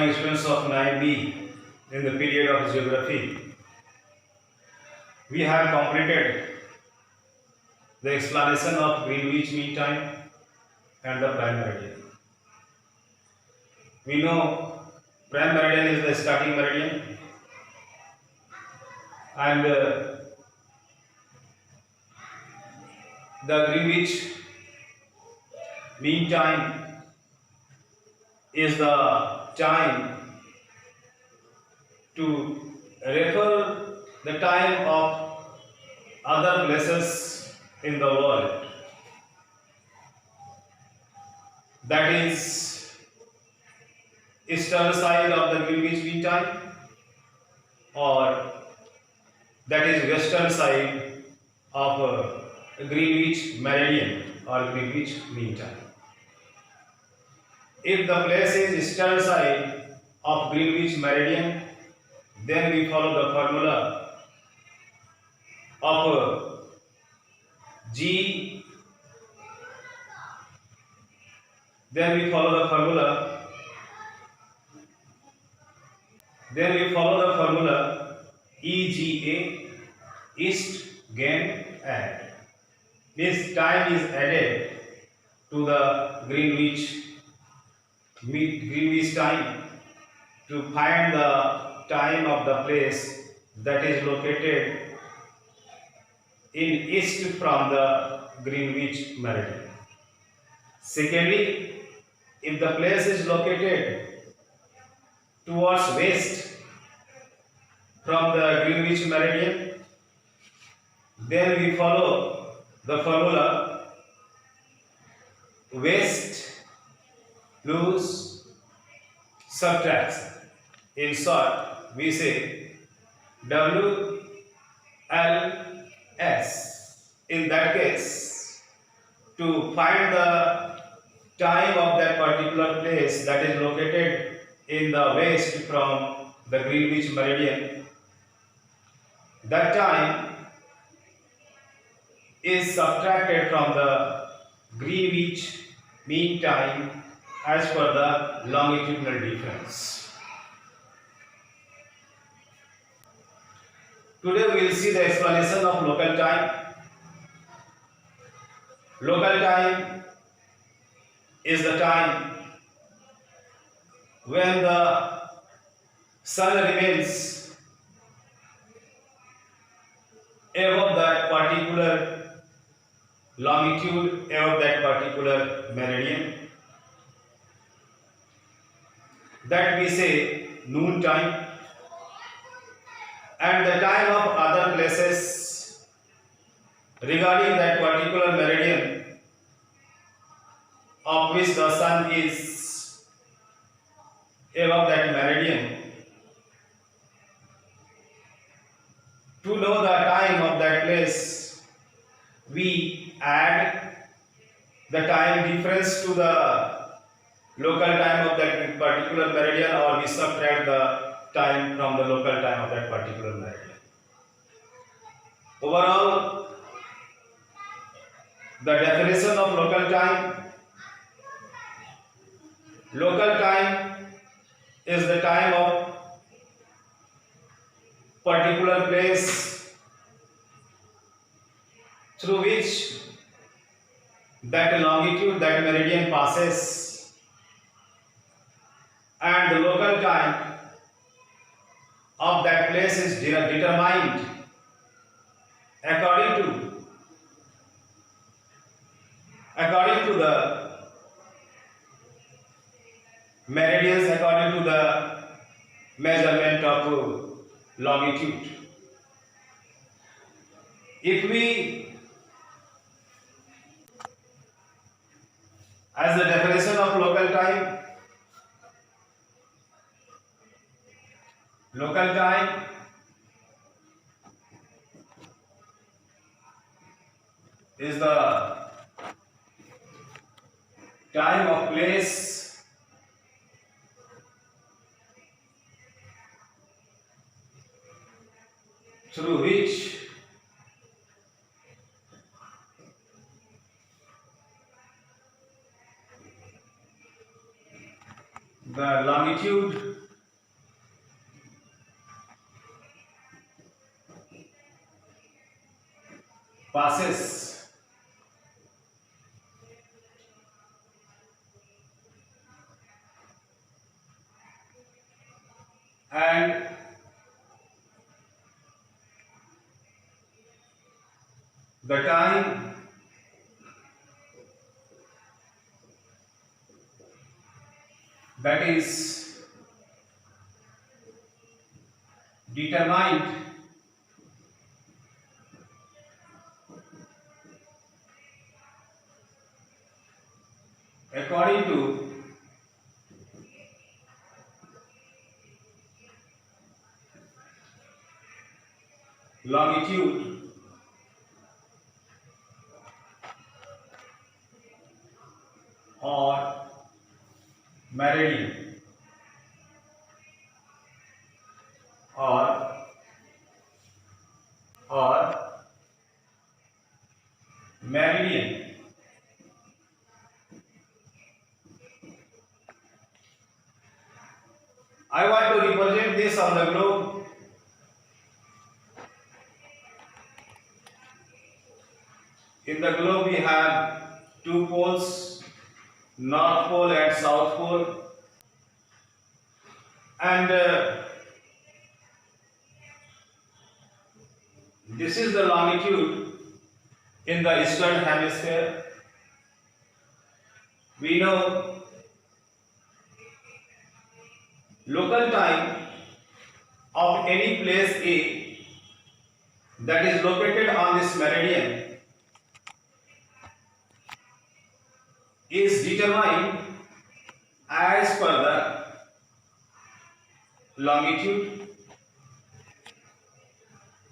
morning, students of 9B. In the period of geography, we have completed the explanation of Greenwich Mean Time and the prime meridian. We know prime meridian is the starting meridian, and the Greenwich Mean Time is the time to refer the time of other places in the world. That is eastern side of the Greenwich Mean Time, or that is western side of Greenwich Meridian or Greenwich Mean Time. If the place is eastern side of Greenwich Meridian, then we follow the formula of G. Then we follow the formula EGA, east gain add. This time is added to the Greenwich time to find the time of the place that is located in east from the Greenwich Meridian. Secondly, if the place is located towards west from the Greenwich Meridian, then we follow the formula west lose subtraction. In short, we say WLS. In that case, to find the time of that particular place that is located in the west from the Greenwich Meridian, that time is subtracted from the Greenwich Mean Time as per the longitudinal difference. Today we will see the explanation of local time. Local time is the time when the sun remains above that particular longitude, above that particular meridian. That we say noon time. And the time of other places regarding that particular meridian of which the sun is above that meridian. To know the time of that place, we add the time difference to the local time of that particular meridian, or we subtract the time from the local time of that particular meridian. Overall, the definition of local time is the time of particular place through which that longitude, that meridian passes, and the local time of that place is determined according to the meridians, according to the measurement of longitude. If we, as the definition of local time is the time of place through which the longitude passes, and the time that is determined according to longitude or meridian or or meridian. I want to represent this on the globe. In the globe we have two poles, North Pole and South Pole, and this is the longitude in the eastern hemisphere. We know local time of any place A that is located on this meridian is determined as per the longitude.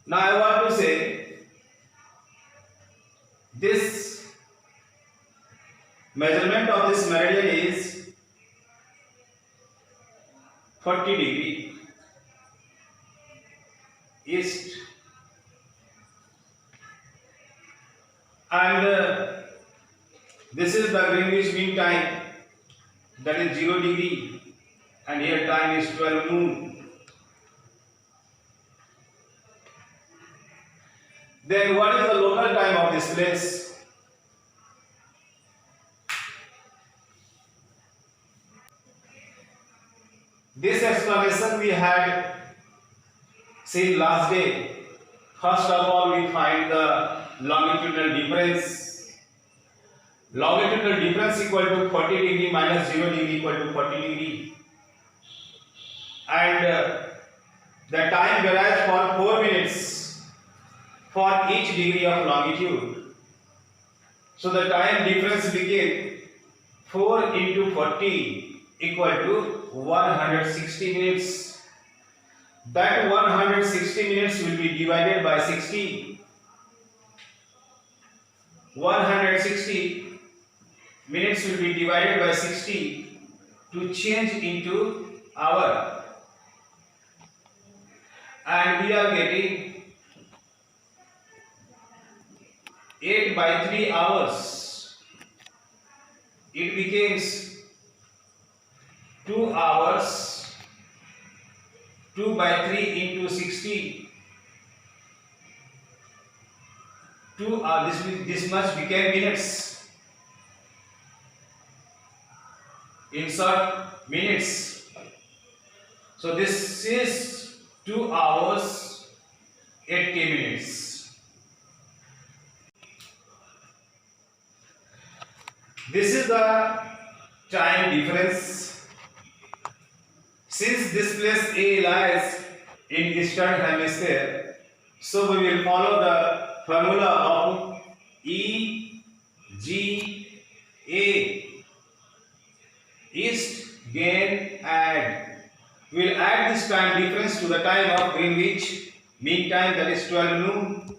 Now I want to say this measurement of this meridian is 40 degree east, and this is the Greenwich Mean Time, that is 0 degree, and here time is 12 noon. Then what is the local time of this place? This explanation we had seen last day. First of all, we find the longitudinal difference. Longitudinal difference equal to 40 degree minus 0 degree equal to 40 degree. And the time varies for 4 minutes for each degree of longitude. So the time difference became 4 into 40 equal to 160 minutes. That 160 minutes will be divided by 60. 160 minutes will be divided by 60 to change into hour, and we are getting 8 by 3 hours. It becomes 2 hours. 2 by 3 into 60. This much became minutes. In short, minutes. So this is 2 hours 80 minutes. This is the time difference. Since this place A lies in eastern hemisphere, so we will follow the formula of E G A. East, gain, add. We will add this time difference to the time of Greenwich Mean Time, that is 12 noon.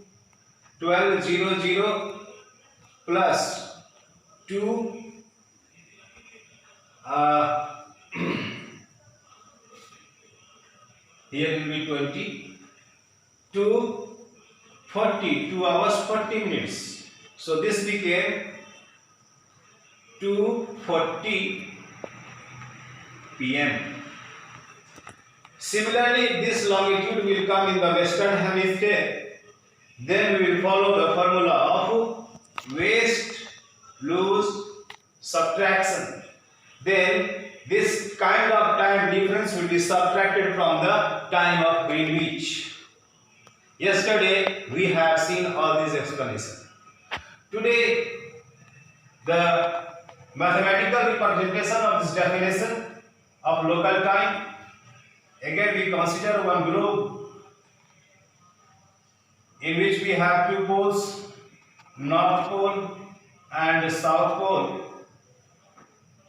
12:00 plus 2 here will be 20 to 40, 2 hours 40 minutes. So this became 2:40 p.m. Similarly, this longitude will come in the western hemisphere. Then we will follow the formula of waste, lose, subtraction. Then this kind of time difference will be subtracted from the time of Greenwich. Yesterday we have seen all these explanations. Today the mathematical representation of this definition of local time. Again we consider one globe in which we have two poles, North Pole and South Pole.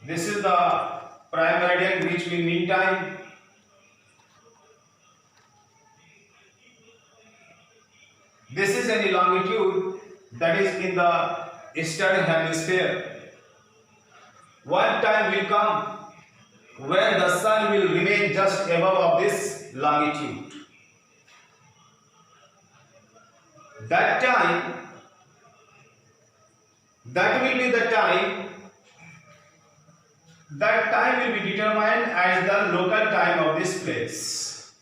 This is the prime meridian which we mean time. This is any longitude that is in the eastern hemisphere. One time will come when the sun will remain just above of this longitude. That time, that will be the time, that time will be determined as the local time of this place.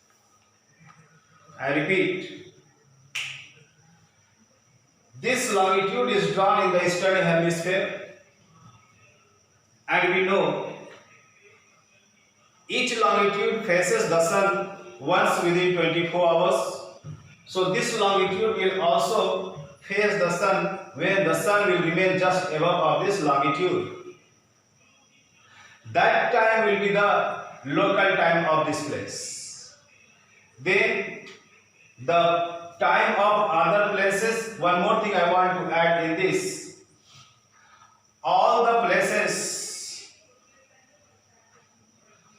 I repeat, this longitude is drawn in the eastern hemisphere, and we know each longitude faces the sun once within 24 hours. So this longitude will also face the sun when the sun will remain just above of this longitude. That time will be the local time of this place. Then the time of other places, one more thing I want to add in this. All the places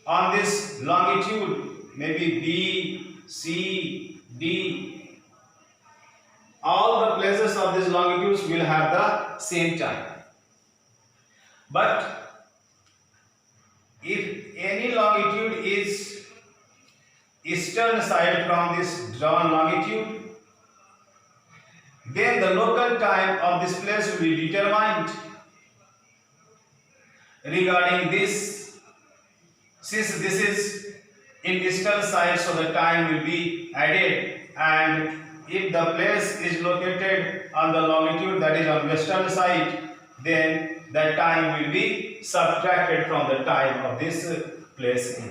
on this longitude, maybe B, C, D, all the places of these longitudes will have the same time. But if any longitude is eastern side from this drawn longitude, then the local time of this place will be determined regarding this. Since this is in eastern side, so the time will be added, and if the place is located on the longitude that is on western side, then the time will be subtracted from the time of this place.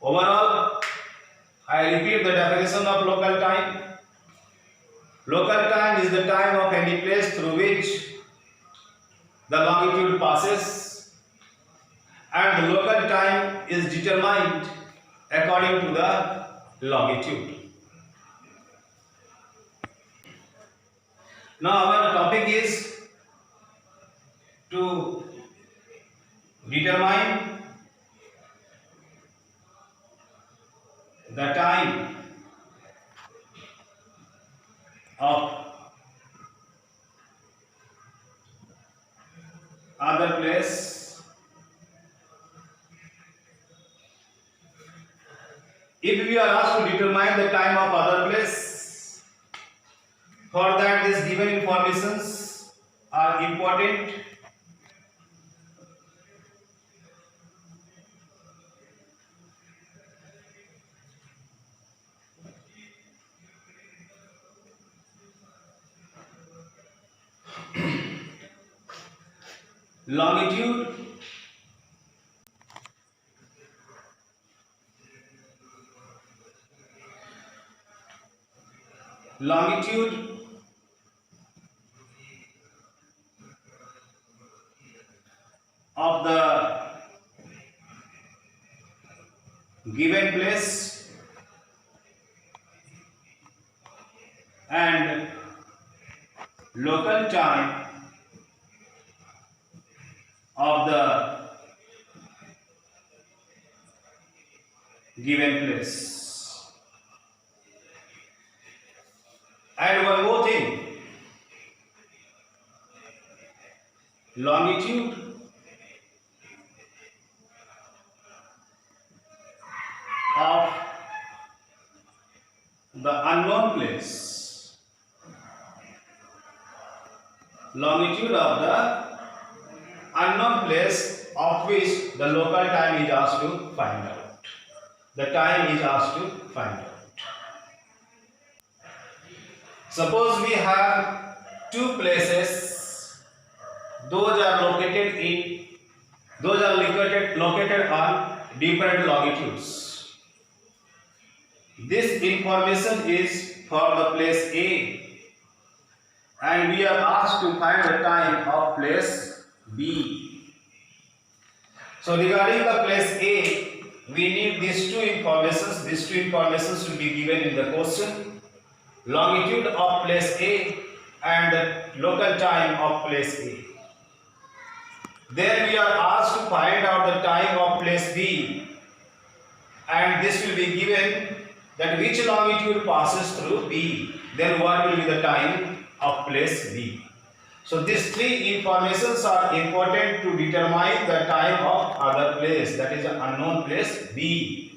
Overall, I repeat the definition of local time. Local time is the time of any place through which the longitude passes, and the local time is determined according to the longitude. Now our topic is to determine the time of other place. If we are asked to determine the time of other place, for that these given informations are important. Longitude, longitude of the given place and local time of the given place. And one more thing, longitude of the unknown place, longitude of the unknown place of which the local time is asked to find out. The time is asked to find out. Suppose we have two places, those are located on different longitudes. This information is for the place A, and we are asked to find the time of place B. So regarding the place A, we need these two informations. These two informations will be given in the question: longitude of place A and the local time of place A. Then we are asked to find out the time of place B, and this will be given that which longitude passes through B. Then what will be the time of place B. So these three informations are important to determine the time of other place, that is an unknown place B.